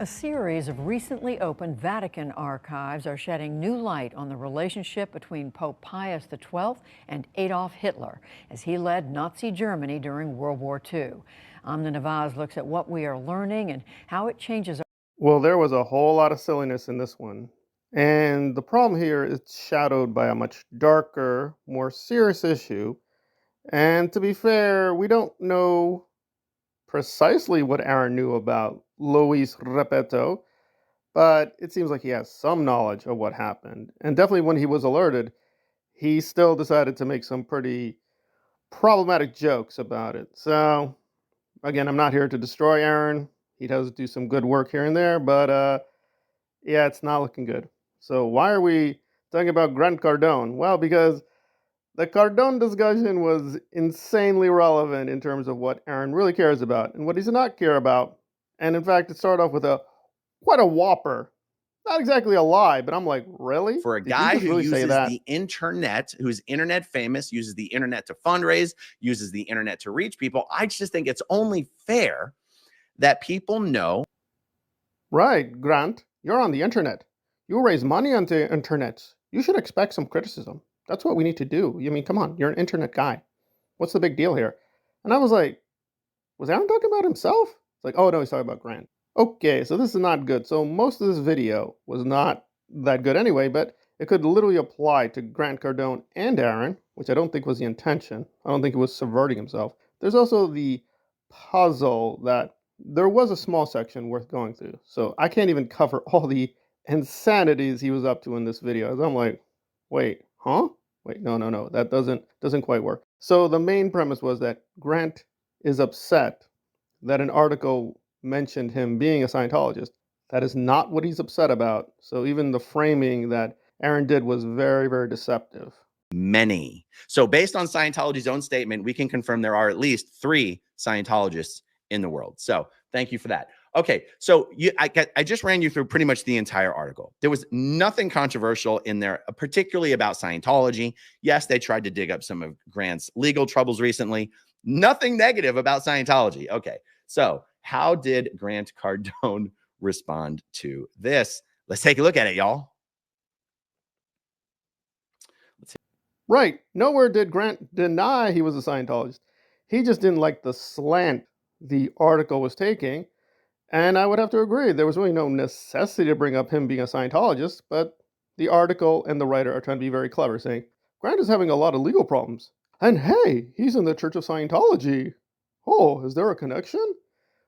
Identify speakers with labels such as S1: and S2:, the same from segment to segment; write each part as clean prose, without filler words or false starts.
S1: A series of recently opened Vatican archives are shedding new light on the relationship between Pope Pius XII and Adolf Hitler as he led Nazi Germany during World War II. Amna Nawaz looks at what we are learning and how it changes.
S2: Well, there was a whole lot of silliness in this one. And the problem here is shadowed by a much darker, more serious issue. And to be fair, we don't know precisely what Aaron knew about Luis Repetto, but it seems like he has some knowledge of what happened. And definitely when he was alerted, he still decided to make some pretty problematic jokes about it. So, again, I'm not here to destroy Aaron. He does do some good work here and there, but yeah, it's not looking good. So why are we talking about Grant Cardone? Well, because the Cardone discussion was insanely relevant in terms of what Aaron really cares about and what he does not care about. And in fact, it started off with quite a whopper. Not exactly a lie, but I'm like, really?
S3: For a
S2: Did you
S3: guy
S2: just
S3: who
S2: really say
S3: uses
S2: that?
S3: the internet, who's internet famous, uses the internet to fundraise, uses the internet to reach people, I just think it's only fair that people know.
S2: Right, Grant, you're on the internet. You raise money on the internet. You should expect some criticism. That's what we need to do. I mean, come on, you're an internet guy. What's the big deal here? And I was like, was Aaron talking about himself? It's like, oh no, he's talking about Grant. Okay, so this is not good. So most of this video was not that good anyway, but it could literally apply to Grant Cardone and Aaron, which I don't think was the intention. I don't think it was subverting himself. There's also the puzzle that there was a small section worth going through. So I can't even cover all the insanities he was up to in this video. I'm like, wait, huh? Wait, no, that doesn't quite work. So the main premise was that Grant is upset that an article mentioned him being a Scientologist. That is not what he's upset about. So even the framing that Aaron did was very, very deceptive.
S3: Many. So based on Scientology's own statement, we can confirm there are at least 3 Scientologists in the world. So thank you for that. Okay, so I just ran you through pretty much the entire article. There was nothing controversial in there, particularly about Scientology. Yes, they tried to dig up some of Grant's legal troubles recently. Nothing negative about Scientology. Okay, so how did Grant Cardone respond to this? Let's take a look at it, y'all.
S2: Right. Nowhere did Grant deny he was a Scientologist. He just didn't like the slant the article was taking. And I would have to agree, there was really no necessity to bring up him being a Scientologist, but the article and the writer are trying to be very clever, saying, Grant is having a lot of legal problems. And hey, he's in the Church of Scientology. Oh, is there a connection?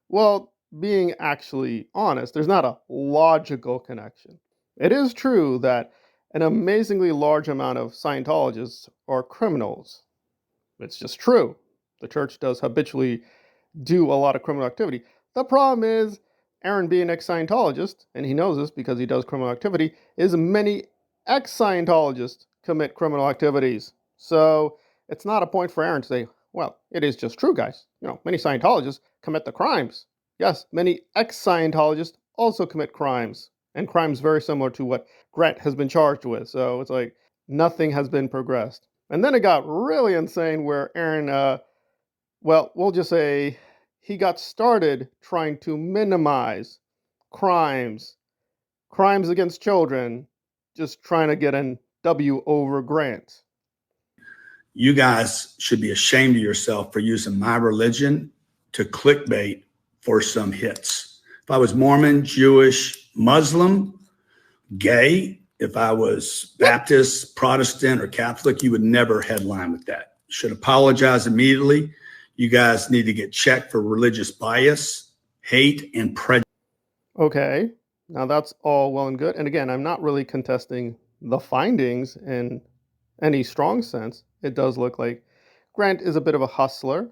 S2: Well, being actually honest, there's not a logical connection. It is true that an amazingly large amount of Scientologists are criminals. It's just true. The church does habitually do a lot of criminal activity. The problem is, Aaron being an ex-Scientologist, and he knows this because he does criminal activity, is many ex-Scientologists commit criminal activities. So it's not a point for Aaron to say, well, it is just true, guys. You know, many Scientologists commit the crimes. Yes, many ex-Scientologists also commit crimes, and crimes very similar to what Grant has been charged with. So it's like nothing has been progressed. And then it got really insane where Aaron, well, we'll just say he got started trying to minimize crimes against children, just trying to get an W over Grant.
S4: You guys should be ashamed of yourself for using my religion to clickbait for some hits. If I was Mormon, Jewish, Muslim, gay, if I was Baptist, Protestant, or Catholic, you would never headline with that. You should apologize immediately. You guys need to get checked for religious bias, hate, and prejudice.
S2: Okay, now that's all well and good. And again, I'm not really contesting the findings in any strong sense. It does look like Grant is a bit of a hustler.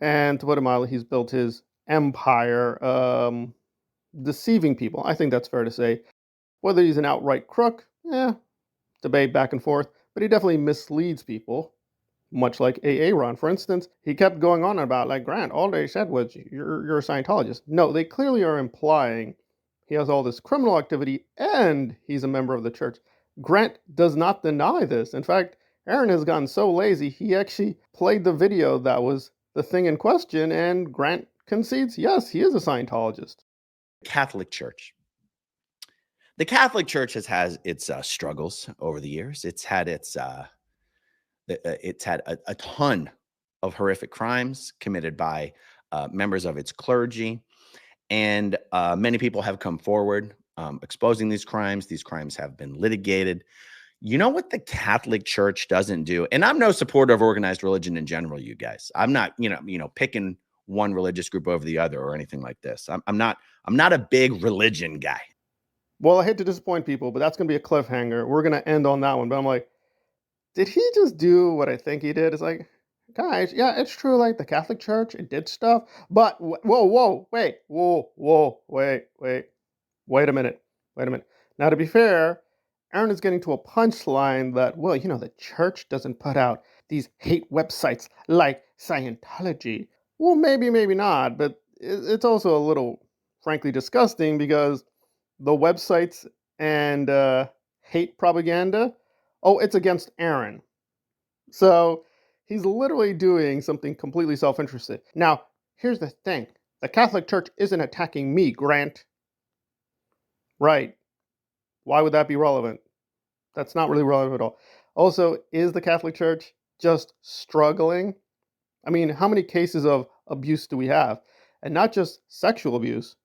S2: And to put it mildly, he's built his empire deceiving people. I think that's fair to say. Whether he's an outright crook, debate back and forth. But he definitely misleads people. Much like Ron, for instance, he kept going on about, like, Grant, all they said was, you're a Scientologist. No, they clearly are implying he has all this criminal activity and he's a member of the church. Grant does not deny this. In fact, Aaron has gotten so lazy, he actually played the video that was the thing in question, and Grant concedes, yes, he is a Scientologist.
S3: Catholic Church. The Catholic Church has had its struggles over the years. It's had a ton of horrific crimes committed by members of its clergy, and many people have come forward exposing these crimes. These crimes have been litigated. You know what the Catholic Church doesn't do? And I'm no supporter of organized religion in general, you guys. I'm not, picking one religious group over the other or anything like this. I'm not a big religion guy.
S2: Well, I hate to disappoint people, but that's going to be a cliffhanger. We're going to end on that one. But I'm like, did he just do what I think he did? It's like, guys, yeah, it's true. Like the Catholic Church, it did stuff. But wait a minute. Now, to be fair, Aaron is getting to a punchline that, well, the church doesn't put out these hate websites like Scientology. Well, maybe not, but it's also a little, frankly, disgusting because the websites and hate propaganda, it's against Aaron. So he's literally doing something completely self-interested. Now, here's the thing. The Catholic Church isn't attacking me, Grant. Right. Why would that be relevant? That's not really relevant at all. Also, is the Catholic Church just struggling? I mean, how many cases of abuse do we have? And not just sexual abuse.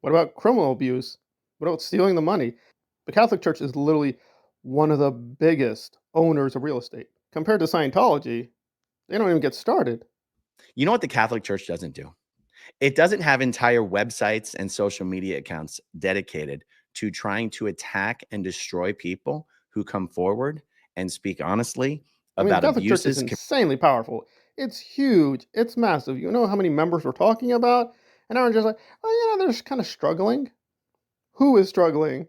S2: What about criminal abuse? What about stealing the money? The Catholic Church is literally one of the biggest owners of real estate. Compared to Scientology, they don't even get started.
S3: You know what the Catholic Church doesn't do? It doesn't have entire websites and social media accounts dedicated to trying to attack and destroy people who come forward and speak honestly about
S2: the Catholic
S3: abuses.
S2: Church is insanely powerful. It's huge. It's massive. You know how many members we're talking about? And everyone's just like, they're just kind of struggling. Who is struggling?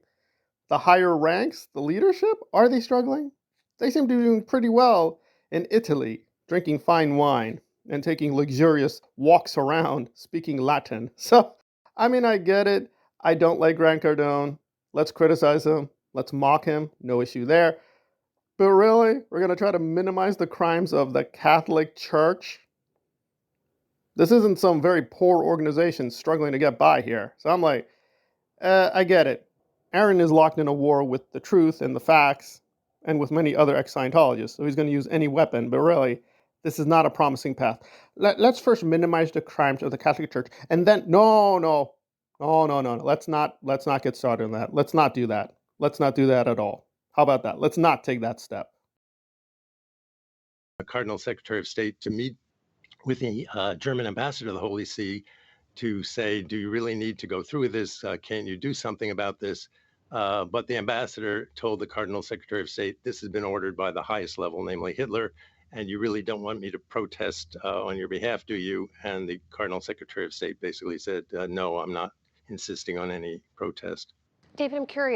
S2: The higher ranks, the leadership? Are they struggling? They seem to be doing pretty well in Italy, drinking fine wine and taking luxurious walks around, speaking Latin. So, I get it. I don't like Grant Cardone. Let's criticize him. Let's mock him. No issue there. But really, we're going to try to minimize the crimes of the Catholic Church? This isn't some very poor organization struggling to get by here. So I'm like, I get it. Aaron is locked in a war with the truth and the facts and with many other ex-Scientologists. So he's going to use any weapon. But really, this is not a promising path. Let's first minimize the crimes of the Catholic Church. And then, no. Let's not get started on that. Let's not do that. Let's not do that at all. How about that? Let's not take that step.
S5: The Cardinal Secretary of State to meet with the German ambassador to the Holy See to say, do you really need to go through with this? Can't you do something about this? But the ambassador told the Cardinal Secretary of State, this has been ordered by the highest level, namely Hitler, and you really don't want me to protest on your behalf, do you? And the Cardinal Secretary of State basically said, no, I'm not insisting on any protest.
S6: David, I'm curious.